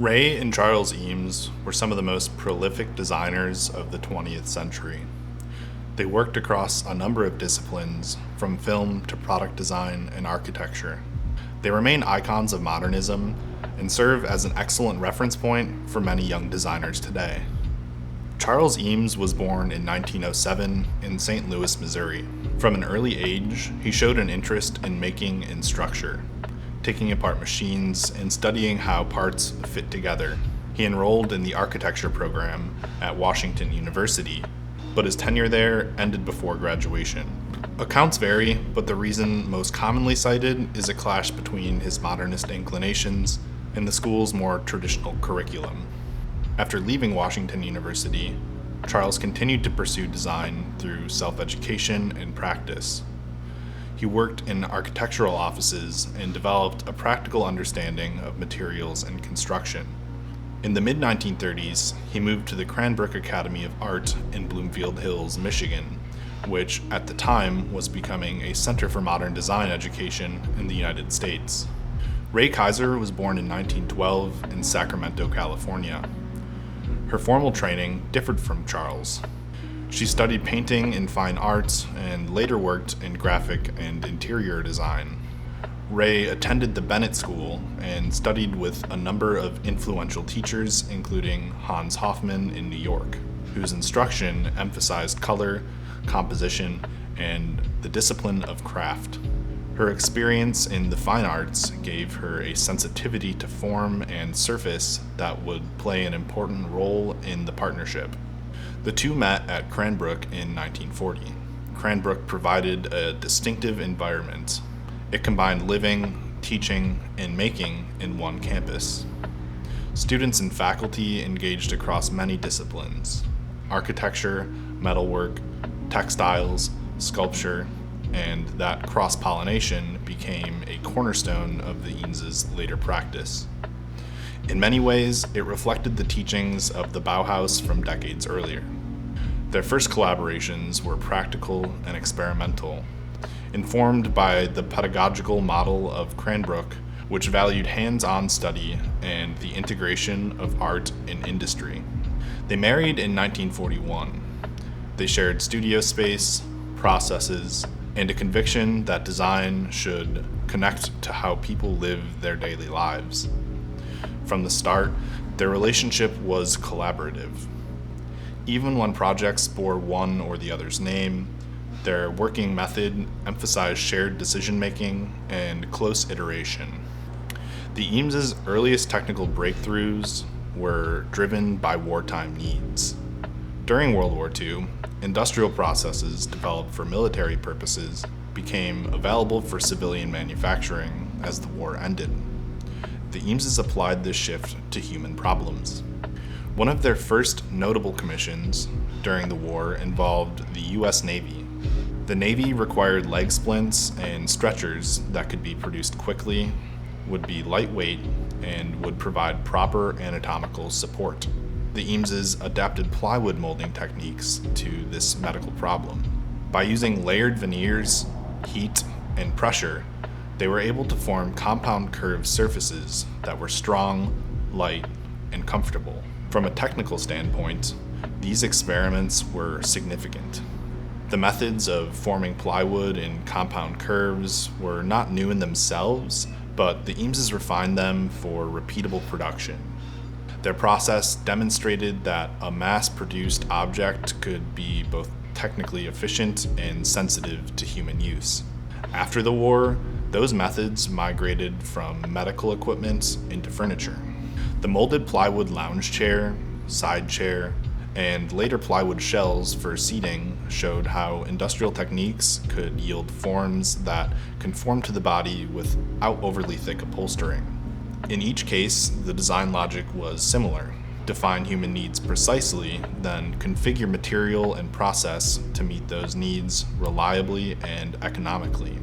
Ray and Charles Eames were some of the most prolific designers of the 20th century. They worked across a number of disciplines, from film to product design and architecture. They remain icons of modernism and serve as an excellent reference point for many young designers today. Charles Eames was born in 1907 in St. Louis, Missouri. From an early age, he showed an interest in making and structure, taking apart machines and studying how parts fit together. He enrolled in the architecture program at Washington University, but his tenure there ended before graduation. Accounts vary, but the reason most commonly cited is a clash between his modernist inclinations and the school's more traditional curriculum. After leaving Washington University, Charles continued to pursue design through self-education and practice. He worked in architectural offices and developed a practical understanding of materials and construction. In the mid-1930s, he moved to the Cranbrook Academy of Art in Bloomfield Hills, Michigan, which at the time was becoming a center for modern design education in the United States. Ray Kaiser was born in 1912 in Sacramento, California. Her formal training differed from Charles. She studied painting and fine arts and later worked in graphic and interior design. Ray attended the Bennett School and studied with a number of influential teachers, including Hans Hofmann in New York, whose instruction emphasized color, composition, and the discipline of craft. Her experience in the fine arts gave her a sensitivity to form and surface that would play an important role in the partnership. The two met at Cranbrook in 1940. Cranbrook provided a distinctive environment. It combined living, teaching, and making in one campus. Students and faculty engaged across many disciplines: architecture, metalwork, textiles, sculpture, and that cross-pollination became a cornerstone of the Eameses' later practice. In many ways, it reflected the teachings of the Bauhaus from decades earlier. Their first collaborations were practical and experimental, informed by the pedagogical model of Cranbrook, which valued hands-on study and the integration of art and industry. They married in 1941. They shared studio space, processes, and a conviction that design should connect to how people live their daily lives. From the start, their relationship was collaborative. Even when projects bore one or the other's name, their working method emphasized shared decision-making and close iteration. The Eameses' earliest technical breakthroughs were driven by wartime needs. During World War II, industrial processes developed for military purposes became available for civilian manufacturing as the war ended. The Eameses applied this shift to human problems. One of their first notable commissions during the war involved the U.S. Navy. The Navy required leg splints and stretchers that could be produced quickly, would be lightweight, and would provide proper anatomical support. The Eameses adapted plywood molding techniques to this medical problem. By using layered veneers, heat, and pressure, they were able to form compound curved surfaces that were strong, light, and comfortable. From a technical standpoint, these experiments were significant. The methods of forming plywood in compound curves were not new in themselves, but the Eameses refined them for repeatable production. Their process demonstrated that a mass-produced object could be both technically efficient and sensitive to human use. After the war, those methods migrated from medical equipment into furniture. The molded plywood lounge chair, side chair, and later plywood shells for seating showed how industrial techniques could yield forms that conformed to the body without overly thick upholstering. In each case, the design logic was similar: define human needs precisely, then configure material and process to meet those needs reliably and economically.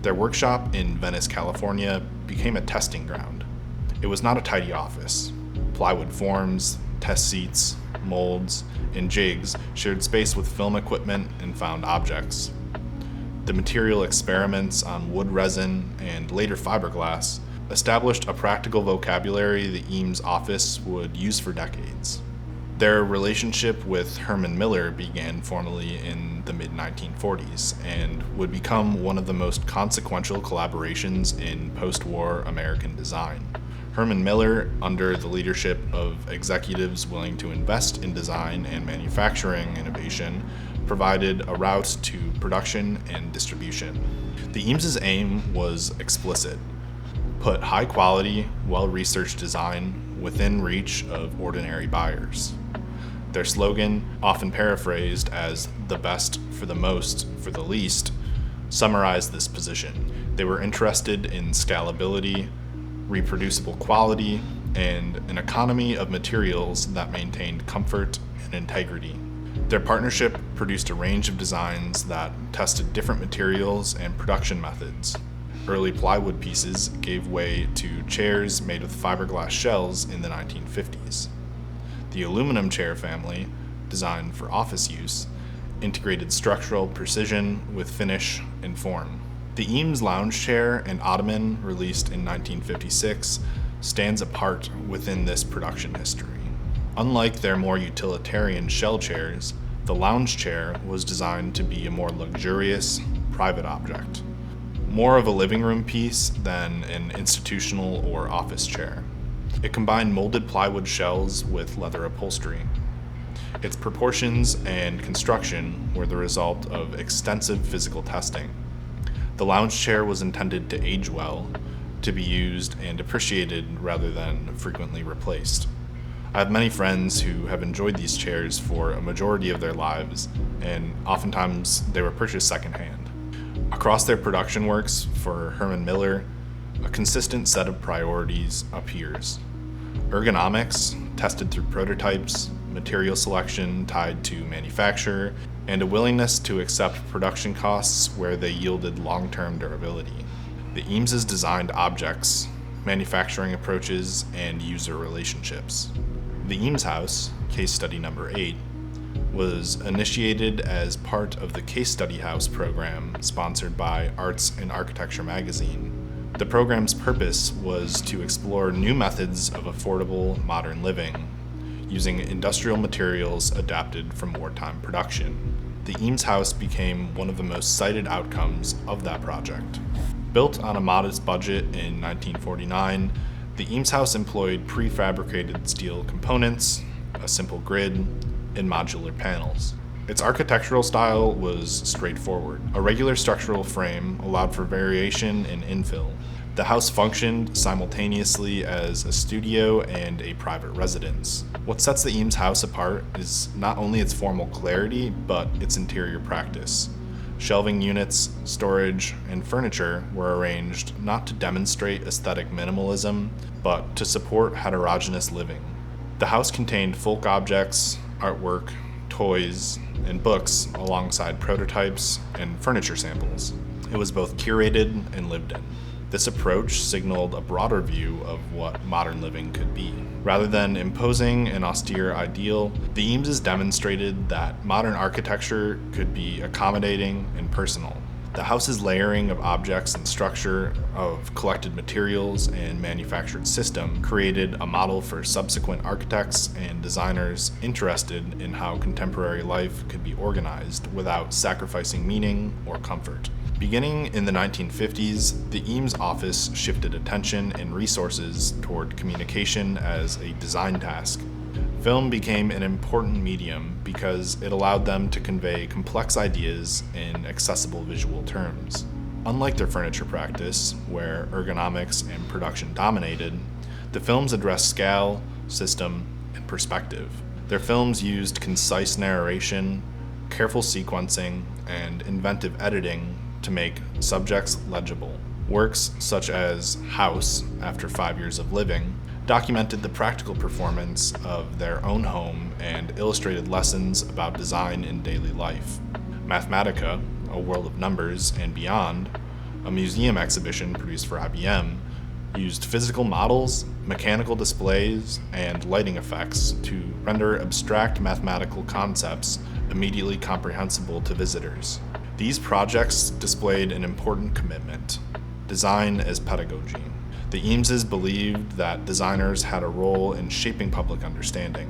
Their workshop in Venice, California became a testing ground. It was not a tidy office. Plywood forms, test seats, molds, and jigs shared space with film equipment and found objects. The material experiments on wood resin and later fiberglass established a practical vocabulary the Eames Office would use for decades. Their relationship with Herman Miller began formally in the mid-1940s and would become one of the most consequential collaborations in post-war American design. Herman Miller, under the leadership of executives willing to invest in design and manufacturing innovation, provided a route to production and distribution. The Eames' aim was explicit: put high-quality, well-researched design within reach of ordinary buyers. Their slogan, often paraphrased as "the best for the most for the least," summarized this position. They were interested in scalability, reproducible quality, and an economy of materials that maintained comfort and integrity. Their partnership produced a range of designs that tested different materials and production methods. Early plywood pieces gave way to chairs made with fiberglass shells in the 1950s. The aluminum chair family, designed for office use, integrated structural precision with finish and form. The Eames Lounge Chair and Ottoman, released in 1956, stands apart within this production history. Unlike their more utilitarian shell chairs, the lounge chair was designed to be a more luxurious, private object, more of a living room piece than an institutional or office chair. It combined molded plywood shells with leather upholstery. Its proportions and construction were the result of extensive physical testing. The lounge chair was intended to age well, to be used and appreciated rather than frequently replaced. I have many friends who have enjoyed these chairs for a majority of their lives, and oftentimes they were purchased secondhand. Across their production works for Herman Miller, a consistent set of priorities appears. Ergonomics, tested through prototypes, material selection tied to manufacture, and a willingness to accept production costs where they yielded long-term durability. The Eameses designed objects, manufacturing approaches, and user relationships. The Eames House, case study number 8, was initiated as part of the Case Study House program sponsored by Arts and Architecture magazine. The program's purpose was to explore new methods of affordable modern living, using industrial materials adapted from wartime production. The Eames House became one of the most cited outcomes of that project. Built on a modest budget in 1949, the Eames House employed prefabricated steel components, a simple grid, and modular panels. Its architectural style was straightforward. A regular structural frame allowed for variation in infill. The house functioned simultaneously as a studio and a private residence. What sets the Eames House apart is not only its formal clarity, but its interior practice. Shelving units, storage, and furniture were arranged not to demonstrate aesthetic minimalism, but to support heterogeneous living. The house contained folk objects, artwork, toys, and books alongside prototypes and furniture samples. It was both curated and lived in. This approach signaled a broader view of what modern living could be. Rather than imposing an austere ideal, the Eameses demonstrated that modern architecture could be accommodating and personal. The house's layering of objects and structure of collected materials and manufactured system created a model for subsequent architects and designers interested in how contemporary life could be organized without sacrificing meaning or comfort. Beginning in the 1950s, the Eames Office shifted attention and resources toward communication as a design task. Film became an important medium because it allowed them to convey complex ideas in accessible visual terms. Unlike their furniture practice, where ergonomics and production dominated, the films addressed scale, system, and perspective. Their films used concise narration, careful sequencing, and inventive editing to make subjects legible. Works such as House, After 5 Years of Living, documented the practical performance of their own home and illustrated lessons about design in daily life. Mathematica, A World of Numbers and Beyond, a museum exhibition produced for IBM, used physical models, mechanical displays, and lighting effects to render abstract mathematical concepts immediately comprehensible to visitors. These projects displayed an important commitment: design as pedagogy. The Eameses believed that designers had a role in shaping public understanding.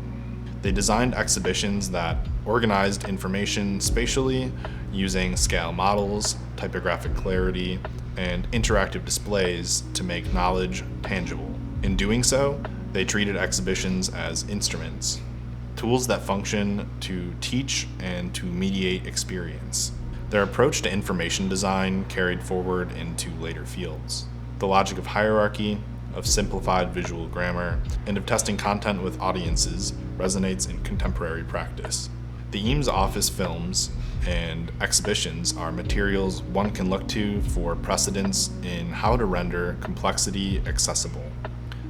They designed exhibitions that organized information spatially using scale models, typographic clarity, and interactive displays to make knowledge tangible. In doing so, they treated exhibitions as instruments, tools that function to teach and to mediate experience. Their approach to information design carried forward into later fields. The logic of hierarchy, of simplified visual grammar, and of testing content with audiences resonates in contemporary practice. The Eames Office films and exhibitions are materials one can look to for precedents in how to render complexity accessible.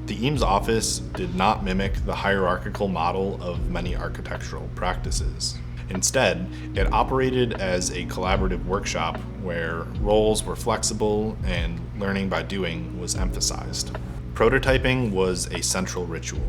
The Eames Office did not mimic the hierarchical model of many architectural practices. Instead, it operated as a collaborative workshop where roles were flexible and learning by doing was emphasized. Prototyping was a central ritual.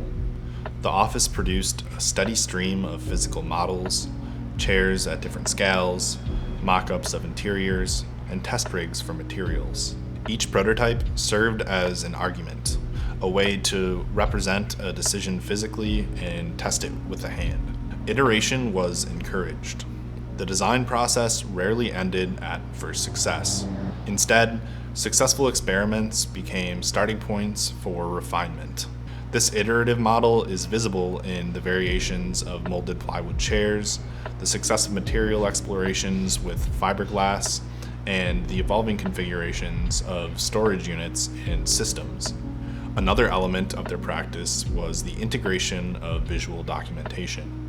The office produced a steady stream of physical models, chairs at different scales, mock-ups of interiors, and test rigs for materials. Each prototype served as an argument, a way to represent a decision physically and test it with a hand. Iteration was encouraged. The design process rarely ended at first success. Instead, successful experiments became starting points for refinement. This iterative model is visible in the variations of molded plywood chairs, the successive material explorations with fiberglass, and the evolving configurations of storage units and systems. Another element of their practice was the integration of visual documentation.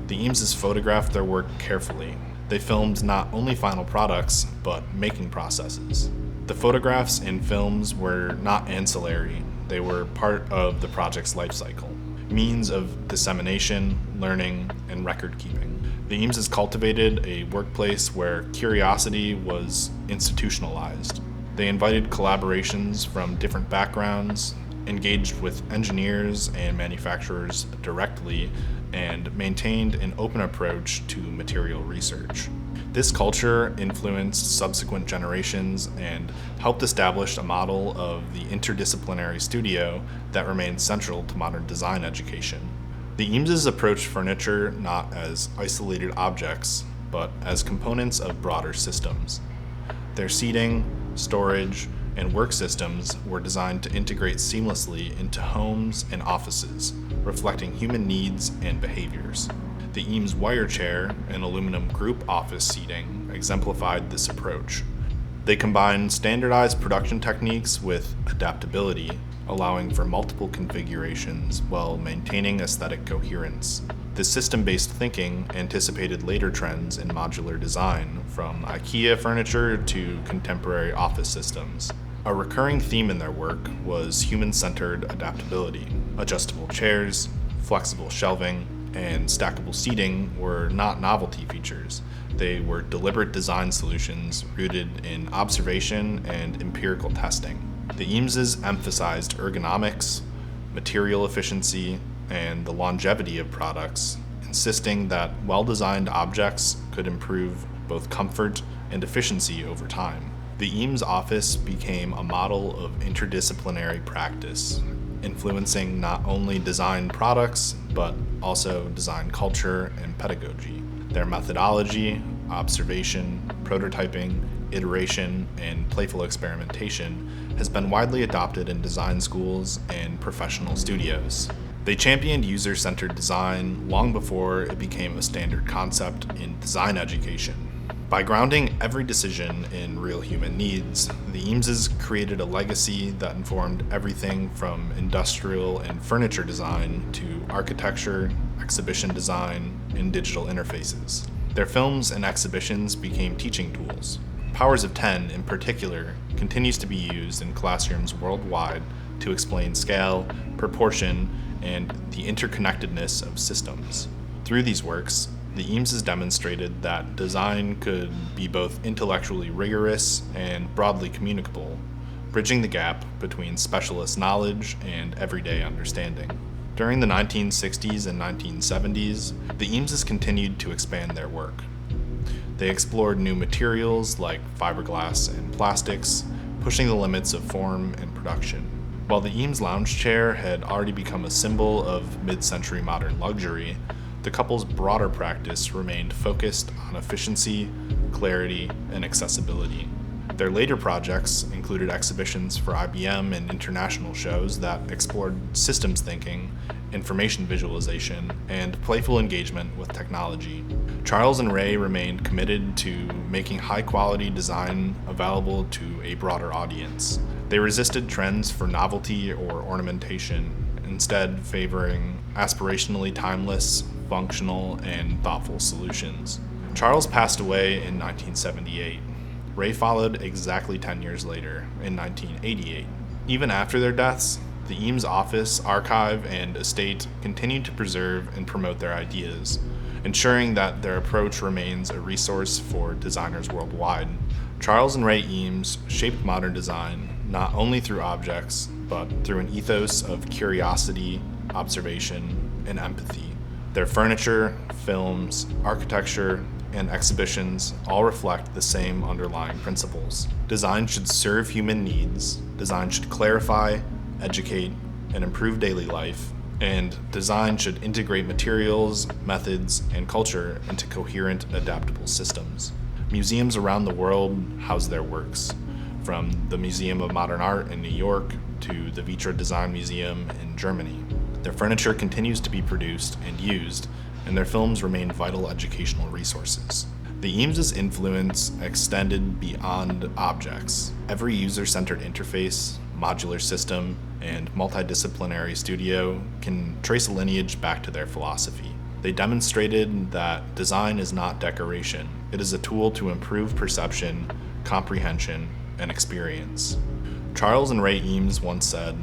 The Eameses photographed their work carefully. They filmed not only final products, but making processes. The photographs and films were not ancillary, they were part of the project's life cycle, means of dissemination, learning, and record keeping. The Eameses cultivated a workplace where curiosity was institutionalized. They invited collaborations from different backgrounds, engaged with engineers and manufacturers directly, and maintained an open approach to material research. This culture influenced subsequent generations and helped establish a model of the interdisciplinary studio that remains central to modern design education. The Eameses approached furniture not as isolated objects, but as components of broader systems. Their seating, storage, and work systems were designed to integrate seamlessly into homes and offices, reflecting human needs and behaviors. The Eames wire chair and aluminum group office seating exemplified this approach. They combined standardized production techniques with adaptability, allowing for multiple configurations while maintaining aesthetic coherence. This system-based thinking anticipated later trends in modular design, from IKEA furniture to contemporary office systems. A recurring theme in their work was human-centered adaptability. Adjustable chairs, flexible shelving, and stackable seating were not novelty features. They were deliberate design solutions rooted in observation and empirical testing. The Eameses emphasized ergonomics, material efficiency, and the longevity of products, insisting that well-designed objects could improve both comfort and efficiency over time. The Eames Office became a model of interdisciplinary practice, influencing not only design products, but also design culture and pedagogy. Their methodology, observation, prototyping, iteration, and playful experimentation has been widely adopted in design schools and professional studios. They championed user-centered design long before it became a standard concept in design education. By grounding every decision in real human needs, the Eameses created a legacy that informed everything from industrial and furniture design to architecture, exhibition design, and digital interfaces. Their films and exhibitions became teaching tools. Powers of 10, in particular, continues to be used in classrooms worldwide to explain scale, proportion, and the interconnectedness of systems. Through these works, the Eameses demonstrated that design could be both intellectually rigorous and broadly communicable, bridging the gap between specialist knowledge and everyday understanding. During the 1960s and 1970s, the Eameses continued to expand their work. They explored new materials like fiberglass and plastics, pushing the limits of form and production. While the Eames Lounge Chair had already become a symbol of mid-century modern luxury, the couple's broader practice remained focused on efficiency, clarity, and accessibility. Their later projects included exhibitions for IBM and international shows that explored systems thinking, information visualization, and playful engagement with technology. Charles and Ray remained committed to making high-quality design available to a broader audience. They resisted trends for novelty or ornamentation, instead favoring aspirationally timeless, functional, and thoughtful solutions. Charles passed away in 1978. Ray followed exactly 10 years later, in 1988. Even after their deaths, the Eames Office, archive, and estate continued to preserve and promote their ideas, ensuring that their approach remains a resource for designers worldwide. Charles and Ray Eames shaped modern design not only through objects, but through an ethos of curiosity, observation, and empathy. Their furniture, films, architecture, and exhibitions all reflect the same underlying principles. Design should serve human needs, design should clarify, educate, and improve daily life, and design should integrate materials, methods, and culture into coherent, adaptable systems. Museums around the world house their works, from the Museum of Modern Art in New York to the Vitra Design Museum in Germany. Their furniture continues to be produced and used, and their films remain vital educational resources. The Eames' influence extended beyond objects. Every user-centered interface, modular system, and multidisciplinary studio can trace a lineage back to their philosophy. They demonstrated that design is not decoration. It is a tool to improve perception, comprehension, and experience. Charles and Ray Eames once said,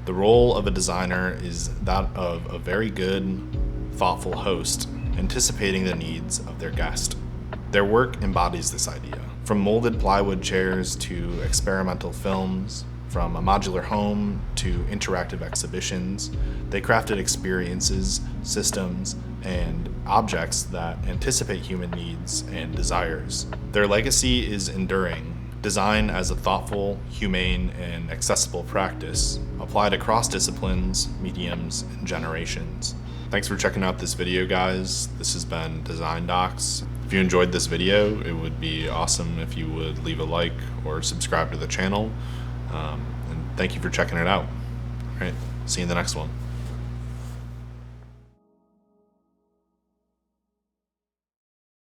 "The role of a designer is that of a very good, thoughtful host, anticipating the needs of their guest." Their work embodies this idea. From molded plywood chairs to experimental films, from a modular home to interactive exhibitions, they crafted experiences, systems, and objects that anticipate human needs and desires. Their legacy is enduring. Design as a thoughtful, humane, and accessible practice applied across disciplines, mediums, and generations. Thanks for checking out this video, guys. This has been Design Docs. If you enjoyed this video, it would be awesome if you would leave a like or subscribe to the channel. And thank you for checking it out. All right, see you in the next one.